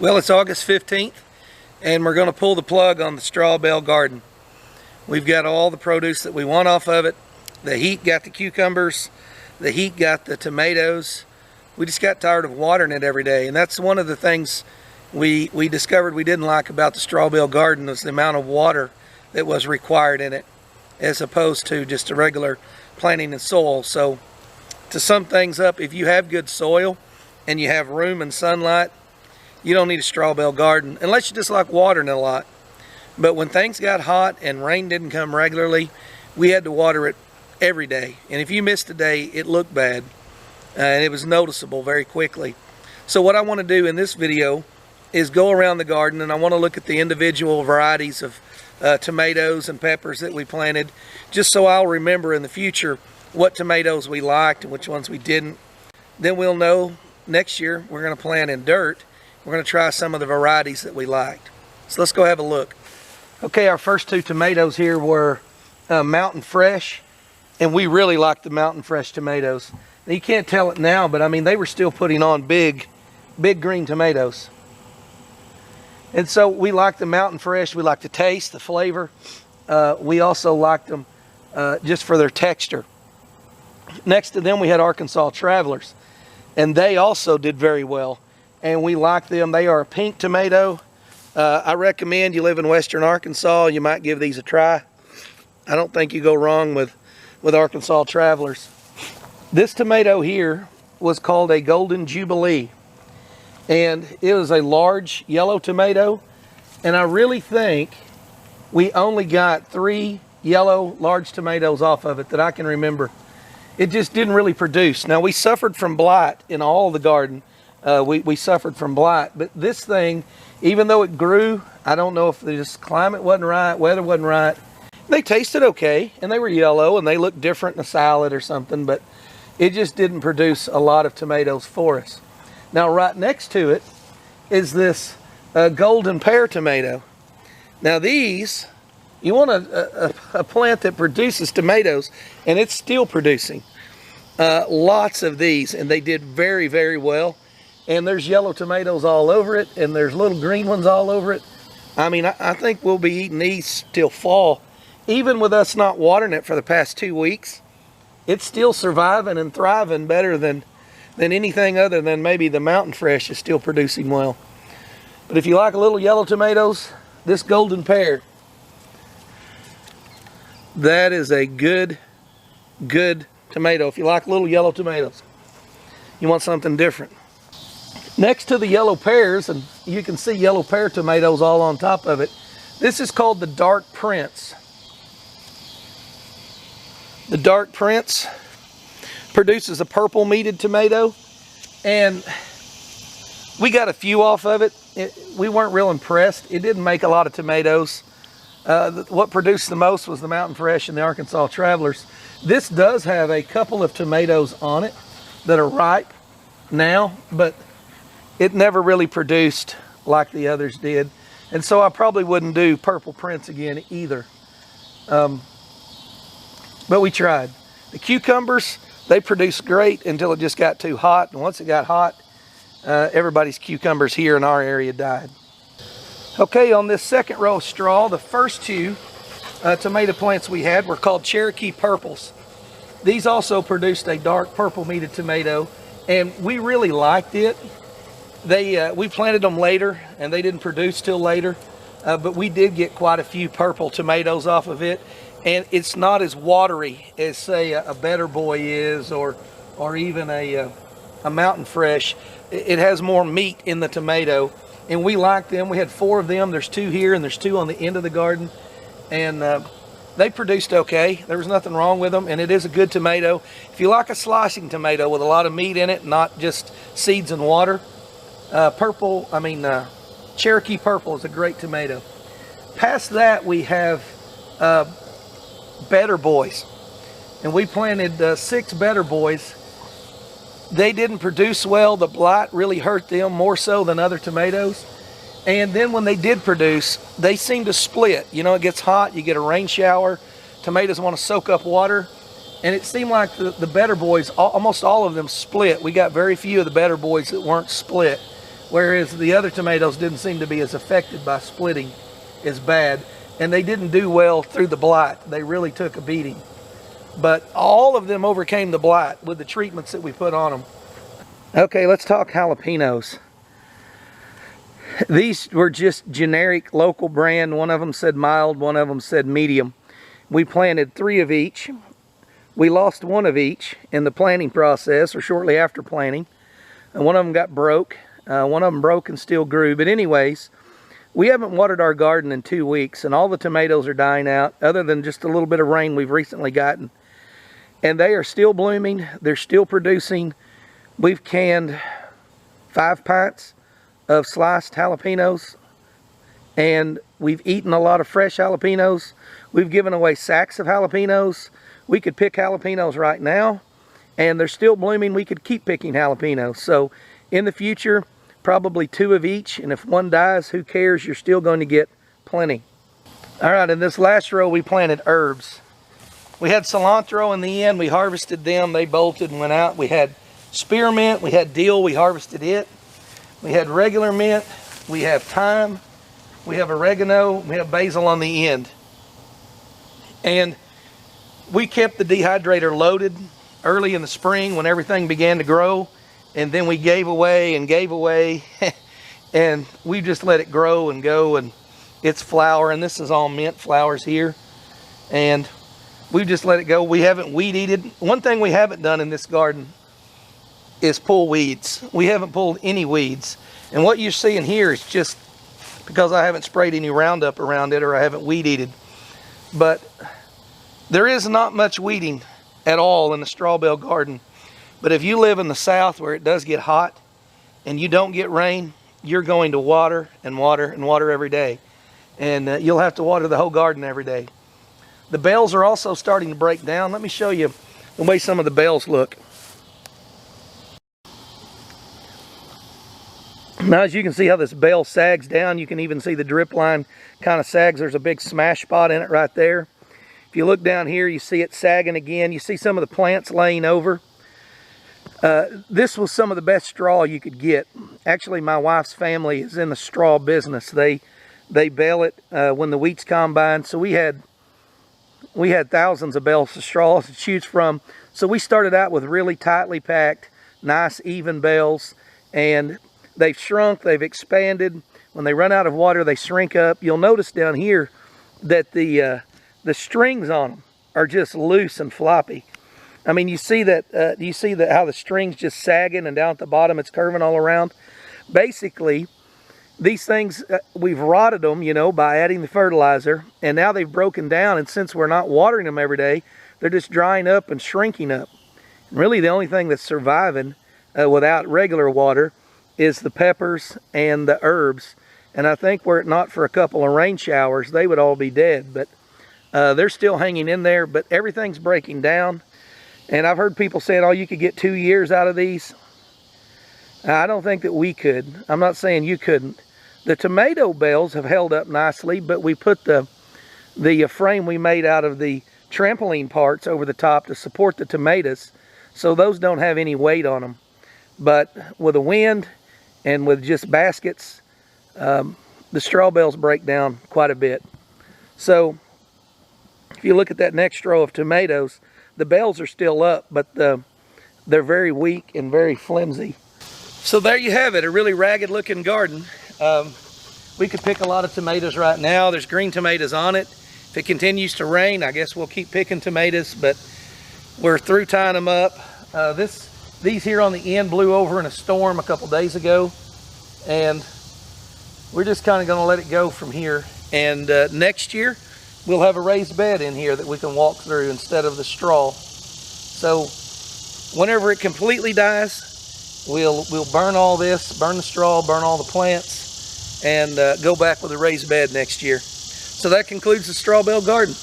Well, it's August 15th, and we're going to pull the plug on the straw bale garden. We've got all the produce that we want off of it. The heat got the cucumbers. The heat got the tomatoes. We just got tired of watering it every day, and that's one of the things we discovered we didn't like about the straw bale garden was the amount of water that was required in it, as opposed to just a regular planting in soil. So to sum things up, if you have good soil and you have room and sunlight, you don't need a straw bale garden unless you just like watering it a lot. But when things got hot and rain didn't come regularly, we had to water it every day. And if you missed a day, it looked bad. And it was noticeable very quickly. So what I want to do in this video is go around the garden, and I want to look at the individual varieties of tomatoes and peppers that we planted, just so I'll remember in the future what tomatoes we liked and which ones we didn't. Then we'll know next year we're going to plant in dirt. We're going to try some of the varieties that we liked. So let's go have a look. Okay, our first two tomatoes here were Mountain Fresh, and we really liked the Mountain Fresh tomatoes. Now, you can't tell it now, but I mean, they were still putting on big green tomatoes. And so we liked the Mountain Fresh. We liked the taste, the flavor. We also liked them just for their texture. Next to them, we had Arkansas Travelers, and they also did very well. And we like them. They are a pink tomato. I recommend you live in western Arkansas, you might give these a try. I don't think you go wrong with Arkansas Travelers. This tomato here was called a Golden Jubilee, and it was a large yellow tomato, and I really think we only got 3 yellow large tomatoes off of it that I can remember. It just didn't really produce. Now, we suffered from blight in all of the garden. We suffered from blight, but this thing, even though it grew, I don't know if the climate wasn't right, weather wasn't right. They tasted okay, and they were yellow, and they looked different in a salad or something, but it just didn't produce a lot of tomatoes for us. Now, right next to it is this golden pear tomato. Now, these, you want a plant that produces tomatoes, and it's still producing. Lots of these, and they did very, very well. And there's yellow tomatoes all over it, and there's little green ones all over it. I mean, I think we'll be eating these till fall. Even with us not watering it for the past 2 weeks, it's still surviving and thriving better than anything other than maybe the Mountain Fresh is still producing well. But if you like a little yellow tomatoes, this golden pear, that is a good tomato. If you like little yellow tomatoes, you want something different. Next to the yellow pears, and you can see yellow pear tomatoes all on top of it, this is called the Dark Prince. The Dark Prince produces a purple meated tomato, and we got a few off of it. We weren't real impressed. It didn't make a lot of tomatoes. What produced the most was the Mountain Fresh and the Arkansas Travelers. This does have a couple of tomatoes on it that are ripe now, but it never really produced like the others did. And so I probably wouldn't do Purple Prince again either. But we tried. The cucumbers, they produced great until it just got too hot. And once it got hot, everybody's cucumbers here in our area died. Okay, on this second row of straw, the first 2 tomato plants we had were called Cherokee Purples. These also produced a dark purple meated tomato, and we really liked it. We planted them later, and they didn't produce till later, but we did get quite a few purple tomatoes off of it, and it's not as watery as, say, a Better Boy is, or even a Mountain Fresh. It has more meat in the tomato, and we like them. We had 4 of them. There's 2 here, and there's 2 on the end of the garden, and they produced okay. There was nothing wrong with them, and it is a good tomato. If you like a slicing tomato with a lot of meat in it, not just seeds and water, Cherokee Purple is a great tomato. Past that, we have Better Boys, and we planted 6 Better Boys. They didn't produce well. The blight really hurt them more so than other tomatoes. And then when they did produce, they seemed to split. You know, it gets hot, you get a rain shower, tomatoes want to soak up water, and it seemed like the Better Boys, almost all of them split. We got very few of the Better Boys that weren't split. whereas the other tomatoes didn't seem to be as affected by splitting as bad, and they didn't do well through the blight. They really took a beating. But all of them overcame the blight with the treatments that we put on them. Okay, let's talk jalapenos. These were just generic local brand. One of them said mild, one of them said medium. We planted 3 of each. We lost 1 of each in the planting process or shortly after planting. And one of them got broke. One of them broke and still grew. But anyways, we haven't watered our garden in 2 weeks, and all the tomatoes are dying out other than just a little bit of rain we've recently gotten. And they are still blooming. They're still producing. We've canned 5 pints of sliced jalapenos, and we've eaten a lot of fresh jalapenos. We've given away sacks of jalapenos. We could pick jalapenos right now, and they're still blooming. We could keep picking jalapenos. So in the future, probably 2 of each, and if one dies, who cares? You're still going to get plenty. All right, in this last row, we planted herbs. We had cilantro in the end. We harvested them. They bolted and went out. We had spearmint. We had dill. We harvested it. We had regular mint, we have thyme, we have oregano, we have basil on the end. And we kept the dehydrator loaded early in the spring when everything began to grow, and then we gave away and gave away, and we just let it grow and go, and it's flower, and this is all mint flowers here, and we just let it go. We haven't weed eated. One thing we haven't done in this garden is pull weeds. We haven't pulled any weeds, and what you're seeing here is just because I haven't sprayed any Roundup around it or I haven't weed eated. But there is not much weeding at all in the straw bale garden. But if you live in the south where it does get hot and you don't get rain, you're going to water and water and water every day, and you'll have to water the whole garden every day. The bales are also starting to break down. Let me show you the way some of the bales look. Now, as you can see how this bale sags down, you can even see the drip line kind of sags. There's a big smash spot in it right there. If you look down here, you see it sagging again. You see some of the plants laying over. This was some of the best straw you could get. Actually, my wife's family is in the straw business. They bale it when the wheat's combined. So we had thousands of bales of straw to choose from. So we started out with really tightly packed, nice, even bales, and they've shrunk, they've expanded. When they run out of water, they shrink up. You'll notice down here that the strings on them are just loose and floppy. I mean, you see that how the string's just sagging, and down at the bottom it's curving all around. Basically, these things, we've rotted them, you know, by adding the fertilizer, and now they've broken down, and since we're not watering them every day, they're just drying up and shrinking up. And really, the only thing that's surviving without regular water is the peppers and the herbs. And I think were it not for a couple of rain showers, they would all be dead. But they're still hanging in there, but everything's breaking down. And I've heard people saying, oh, you could get 2 years out of these. I don't think that we could. I'm not saying you couldn't. The tomato bales have held up nicely, but we put the frame we made out of the trampoline parts over the top to support the tomatoes, so those don't have any weight on them. But with the wind and with just baskets, the straw bales break down quite a bit. So if you look at that next row of tomatoes, the bales are still up, but they're very weak and very flimsy. So there you have it, a really ragged looking garden. We could pick a lot of tomatoes right now. There's green tomatoes on it. If it continues to rain, I guess we'll keep picking tomatoes, but we're through tying them up. These here on the end blew over in a storm a couple days ago, and we're just kind of going to let it go from here. And next year, we'll have a raised bed in here that we can walk through instead of the straw. So whenever it completely dies, we'll burn all this, burn the straw, burn all the plants, and go back with a raised bed next year. So that concludes the straw bale garden.